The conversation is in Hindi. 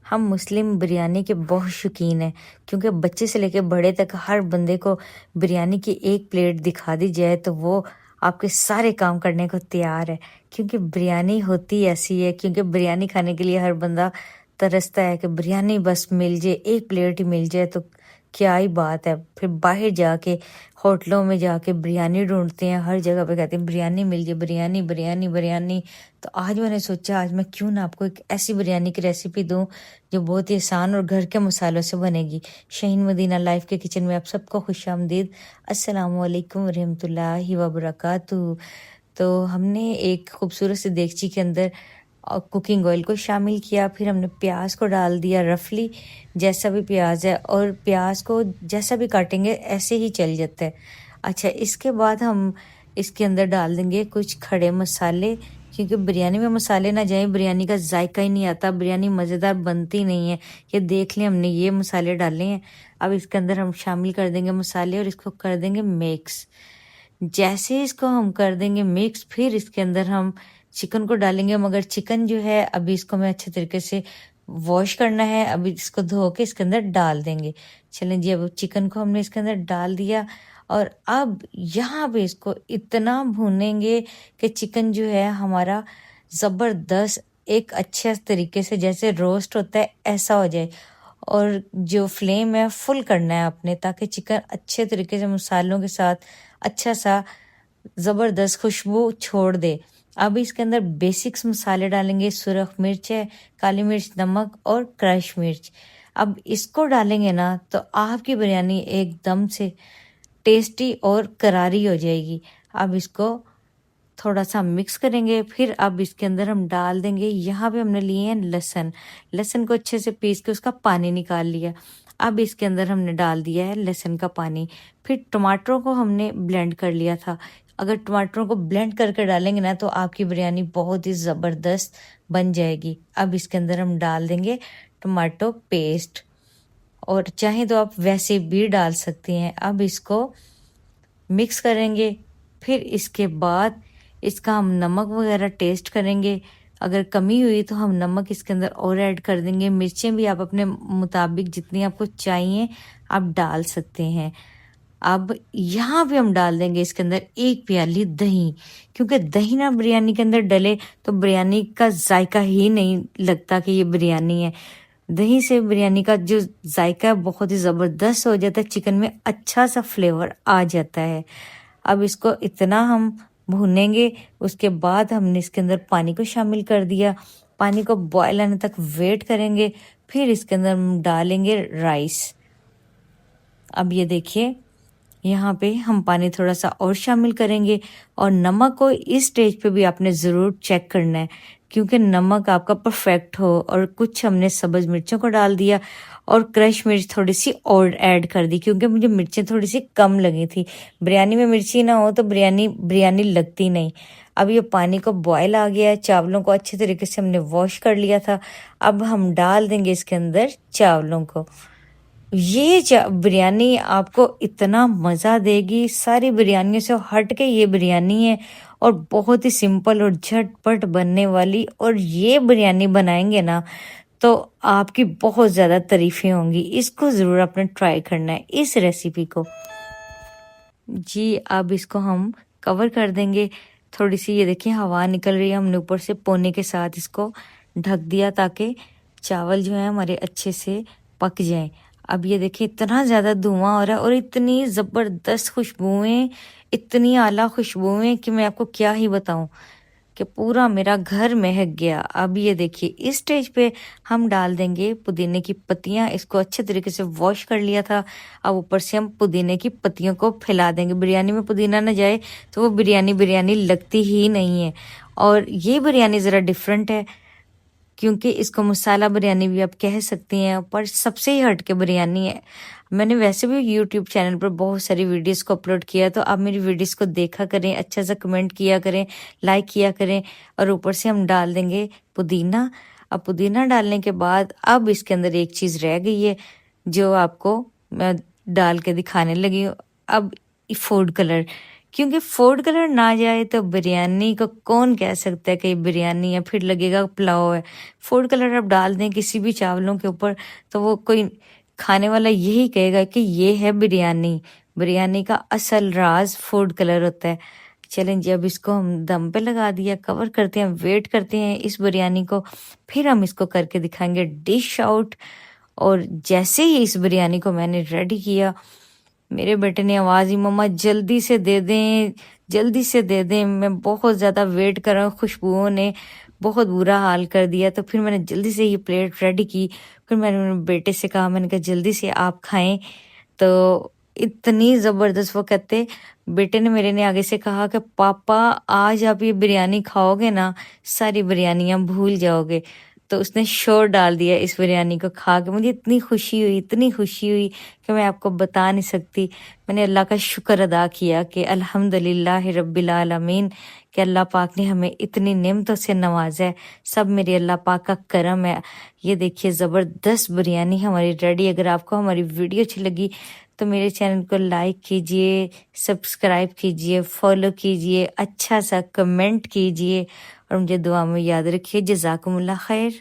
हम मुस्लिम बिरयानी के बहुत शौकीन हैं, क्योंकि बच्चे से लेके बड़े तक हर बंदे को बिरयानी की एक प्लेट दिखा दी जाए तो वो आपके सारे काम करने को तैयार है। क्योंकि बिरयानी होती ऐसी है, क्योंकि बिरयानी खाने के लिए हर बंदा तरसता है कि बिरयानी बस मिल जाए, एक प्लेट ही मिल जाए तो क्या ही बात है। फिर बाहर जाके होटलों में जाके बिरयानी ढूंढते हैं, हर जगह पे कहते हैं बिरयानी मिल जाए, बिरयानी बिरयानी बिरयानी। तो आज मैंने सोचा आज मैं क्यों ना आपको एक ऐसी बिरयानी की रेसिपी दूं जो बहुत ही आसान और घर के मसालों से बनेगी। शहीन मदीना लाइफ के किचन में आप सबको खुशामदीद। अस्सलाम वालेकुम रहमतुल्लाहि व बरकातुहू। तो हमने एक खूबसूरत सी देगची के अंदर कुकिंग ऑयल को शामिल किया, फिर हमने प्याज को डाल दिया रफली जैसा भी प्याज है, और प्याज को जैसा भी काटेंगे ऐसे ही चल जाता है। अच्छा, इसके बाद हम इसके अंदर डाल देंगे कुछ खड़े मसाले, क्योंकि बिरयानी में मसाले ना जाए बिरयानी का जायका ही नहीं आता, बिरयानी मज़ेदार बनती नहीं है। ये देख लें, हमने ये मसाले डाले हैं। अब इसके अंदर हम शामिल कर देंगे मसाले और इसको कर देंगे मिक्स। जैसे इसको हम कर देंगे मिक्स, फिर इसके अंदर हम चिकन को डालेंगे। मगर चिकन जो है अभी इसको मैं अच्छे तरीके से वॉश करना है, अभी इसको धो के इसके अंदर डाल देंगे। चलें जी, अब चिकन को हमने इसके अंदर डाल दिया और अब यहाँ पे इसको इतना भूनेंगे कि चिकन जो है हमारा ज़बरदस्त एक अच्छे तरीके से जैसे रोस्ट होता है ऐसा हो जाए। और जो फ्लेम है फुल करना है अपने, ताकि चिकन अच्छे तरीके से मसालों के साथ अच्छा सा ज़बरदस्त खुशबू छोड़ दे। अब इसके अंदर बेसिक्स मसाले डालेंगे, सुरख मिर्च है, काली मिर्च, नमक और क्रश मिर्च। अब इसको डालेंगे ना तो आपकी बिरयानी एकदम से टेस्टी और करारी हो जाएगी। अब इसको थोड़ा सा मिक्स करेंगे, फिर अब इसके अंदर हम डाल देंगे, यहाँ पे हमने लिए हैं लहसुन। लहसुन को अच्छे से पीस के उसका पानी निकाल लिया। अब इसके अंदर हमने डाल दिया है लहसुन का पानी। फिर टमाटरों को हमने ब्लेंड कर लिया था। अगर टमाटरों को ब्लेंड करके डालेंगे ना तो आपकी बिरयानी बहुत ही ज़बरदस्त बन जाएगी। अब इसके अंदर हम डाल देंगे टमाटो पेस्ट, और चाहे तो आप वैसे भी डाल सकती हैं। अब इसको मिक्स करेंगे, फिर इसके बाद इसका हम नमक वगैरह टेस्ट करेंगे। अगर कमी हुई तो हम नमक इसके अंदर और ऐड कर देंगे। मिर्चें भी आप अपने मुताबिक जितनी आपको चाहिए आप डाल सकते हैं। अब यहाँ पे हम डाल देंगे इसके अंदर एक प्याली दही, क्योंकि दही ना बिरयानी के अंदर डले तो बिरयानी का जायका ही नहीं लगता कि ये बिरयानी है। दही से बिरयानी का जो जायका है बहुत ही ज़बरदस्त हो जाता है, चिकन में अच्छा सा फ्लेवर आ जाता है। अब इसको इतना हम भूनेंगे, उसके बाद हमने इसके अंदर पानी को शामिल कर दिया। पानी को बॉयल आने तक वेट करेंगे, फिर इसके अंदर हम डालेंगे राइस। अब ये देखिए, यहाँ पे हम पानी थोड़ा सा और शामिल करेंगे, और नमक को इस स्टेज पे भी आपने ज़रूर चेक करना है, क्योंकि नमक आपका परफेक्ट हो। और कुछ हमने सब्ज़ मिर्चों को डाल दिया और क्रश मिर्च थोड़ी सी और ऐड कर दी, क्योंकि मुझे मिर्चें थोड़ी सी कम लगी थी। बिरयानी में मिर्ची ना हो तो बिरयानी बिरयानी लगती नहीं। अब ये पानी को बॉयल आ गया है, चावलों को अच्छे तरीके से हमने वॉश कर लिया था। अब हम डाल देंगे इसके अंदर चावलों को। ये बिरयानी आपको इतना मज़ा देगी, सारी बिरयानियों से हट के ये बिरयानी है, और बहुत ही सिंपल और झटपट बनने वाली। और ये बिरयानी बनाएंगे ना तो आपकी बहुत ज़्यादा तारीफ़ें होंगी। इसको ज़रूर आपने ट्राई करना है, इस रेसिपी को जी। अब इसको हम कवर कर देंगे। थोड़ी सी ये देखिए हवा निकल रही है, हमने ऊपर से पोने के साथ इसको ढक दिया ताकि चावल जो है हमारे अच्छे से पक जाएं। अब ये देखिए इतना ज़्यादा धुआं हो रहा है और इतनी ज़बरदस्त खुशबुएं, इतनी आला खुशबुएं कि मैं आपको क्या ही बताऊं कि पूरा मेरा घर महक गया। अब ये देखिए इस स्टेज पे हम डाल देंगे पुदीने की पत्तियां। इसको अच्छे तरीके से वॉश कर लिया था। अब ऊपर से हम पुदीने की पत्तियों को फैला देंगे। बिरयानी में पुदीना ना जाए तो वो बिरयानी बिरयानी लगती ही नहीं है। और ये बिरयानी ज़रा डिफरेंट है, क्योंकि इसको मसाला बिरयानी भी आप कह सकती हैं, पर सबसे ही हट के बिरयानी है। मैंने वैसे भी यूट्यूब चैनल पर बहुत सारी वीडियोस को अपलोड किया, तो आप मेरी वीडियोस को देखा करें, अच्छा सा कमेंट किया करें, लाइक किया करें। और ऊपर से हम डाल देंगे पुदीना। अब पुदीना डालने के बाद अब इसके अंदर एक चीज़ रह गई है जो आपको मैं डाल के दिखाने लगी हूँ। अब फूड कलर, क्योंकि फूड कलर ना जाए तो बिरयानी को कौन कह सकता है कि ये बिरयानी है, फिर लगेगा पुलाव है। फूड कलर आप डाल दें किसी भी चावलों के ऊपर तो वो कोई खाने वाला यही कहेगा कि ये है बिरयानी। बिरयानी का असल राज फूड कलर होता है। चलें जी, अब इसको हम दम पे लगा दिया, कवर करते हैं, वेट करते हैं इस बिरयानी को, फिर हम इसको करके दिखाएंगे डिश आउट। और जैसे ही इस बिरयानी को मैंने रेडी किया, मेरे बेटे ने आवाज़ दी, मम्मा जल्दी से दे दें, जल्दी से दे दें, मैं बहुत ज़्यादा वेट कर रहा हूँ। खुशबुओं ने बहुत बुरा हाल कर दिया। तो फिर मैंने जल्दी से ये प्लेट रेडी की। फिर मैंने मेरे बेटे से कहा, मैंने कहा जल्दी से आप खाएं। तो इतनी ज़बरदस्त, वो कहते, बेटे ने मेरे ने आगे से कहा कि पापा आज आप ये बिरयानी खाओगे ना, सारी बिरयानियाँ भूल जाओगे। तो उसने शोर डाल दिया इस बिरयानी को खा के। मुझे इतनी खुशी हुई, इतनी खुशी हुई कि मैं आपको बता नहीं सकती। मैंने अल्लाह का शुक्र अदा किया कि अल्हम्दुलिल्लाह रब्बिल आलमीन, कि अल्लाह पाक ने हमें इतनी नेमतों से नवाजा है। सब मेरे अल्लाह पाक का करम है। ये देखिए ज़बरदस्त बिरयानी हमारी रेडी। अगर आपको हमारी वीडियो अच्छी लगी तो मेरे चैनल को लाइक कीजिए, सब्सक्राइब कीजिए, फॉलो कीजिए, अच्छा सा कमेंट कीजिए और मुझे दुआ में याद रखिए। जज़ाकुमुल्लाह खैर।